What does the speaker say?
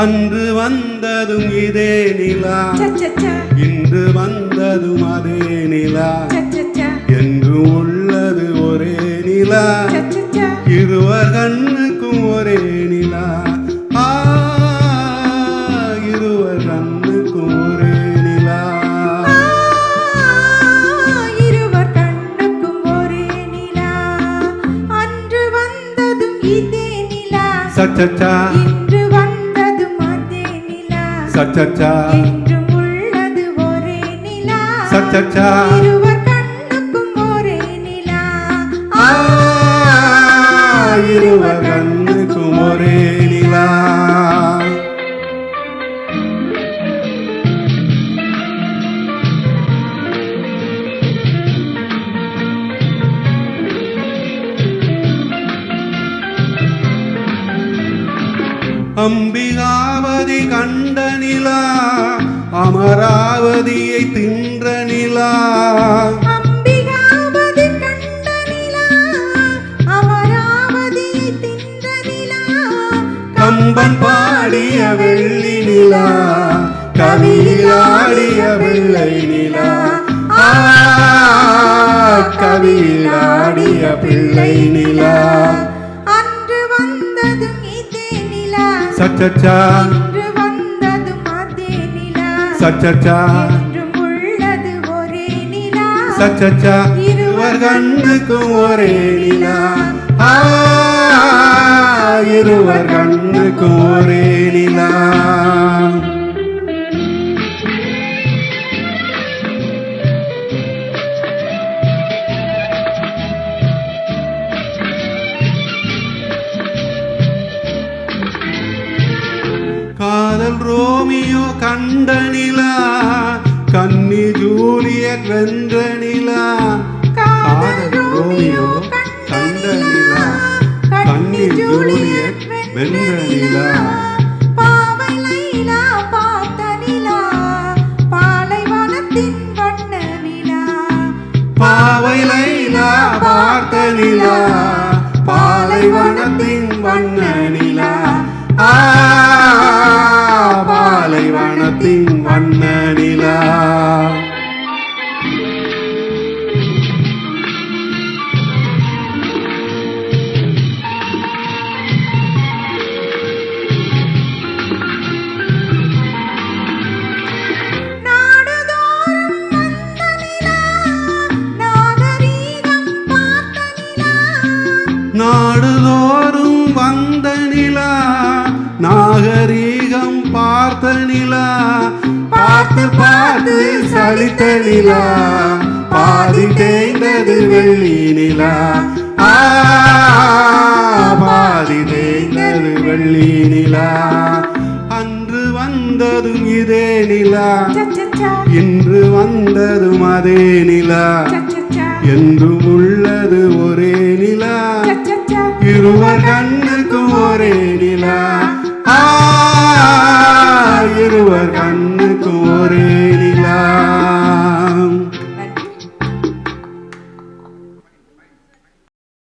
அன்று வந்ததும் இதே நிலா, இன்று வந்ததும் அதே நிலா, என்று உள்ளது ஒரே நிலா, இருவர் கண்ணுக்கும் ஒரே நிலா. இருவர் கண்ணுக்கும் ஒரே நிலா, இருவர் கண்ணுக்கும் ஒரே நிலா. அன்று வந்ததும் இதே நிலா, சச்சச்சா இன்று வந்ததும் அதே நிலா, சச்சச்சா என்றும் உள்ளது ஒரே நிலா, சச்சச்சா இருவர் கண்ணுக்கும் ஒரே நிலா. இருவர் கண்ணுக்கும் ஒரே நிலா. அம்பிகாவதி கண்ட நிலா, அமராவதியை தின்ற நிலா. அம்பிகாவதி கண்ட நிலா, அமராவதியை தின்ற நிலா. கம்பன் பாடிய வெள்ளி நிலா, கவியிலாடிய வெள்ளை நிலா. கவியிலாடிய பிள்ளை நிலா. அன்று வந்ததும் இதே நிலா, சச்சச்சா இன்று வந்ததும் அதே நிலா, சச்சச்சா என்றும் உள்ளது ஒரே நிலா, சச்சச்சா இருவர் கண்ணுக்கும் ஒரே நிலா. இருவர் கண்ணுக்கும் ஒரே நிலா. காதல் ரோமியோ கண்ட நிலா, கன்னி ஜூலியட் வென்ற நிலா. காதல் ரோமியோ கண்ட நிலா, கன்னி ஜூலியட் வென்ற நிலா. பாவை லைலா பார்த்த நிலா, பாலைவனத்தின் வண்ண நிலா. பாவை லைலா பார்த்த நிலா, பாலைவனத்தின் வண்ண நிலா. பாலைவனத்தின் வண்ண நிலா. நாடுதோறும் வந்த நிலா, நாகரீகம் பார்த்த நிலா. நாடுதோறும் வந்த நிலா, நாகரீகம் பார்த்த நிலா. பார்த்து பார்த்து சலித்த நிலா, பாதி தேய்ந்தது வெள்ளி நிலா. பாதி தேய்ந்தது வெள்ளி நிலா. அன்று வந்ததும் இதே நிலா, இன்று வந்ததும் அதே நிலா, என்றும் உள்ளது ஒரே நிலா, இருவர் கண்ணுக்கும் ஒரே நிலா. இருவர் கண்ணுக்கும் ஒரே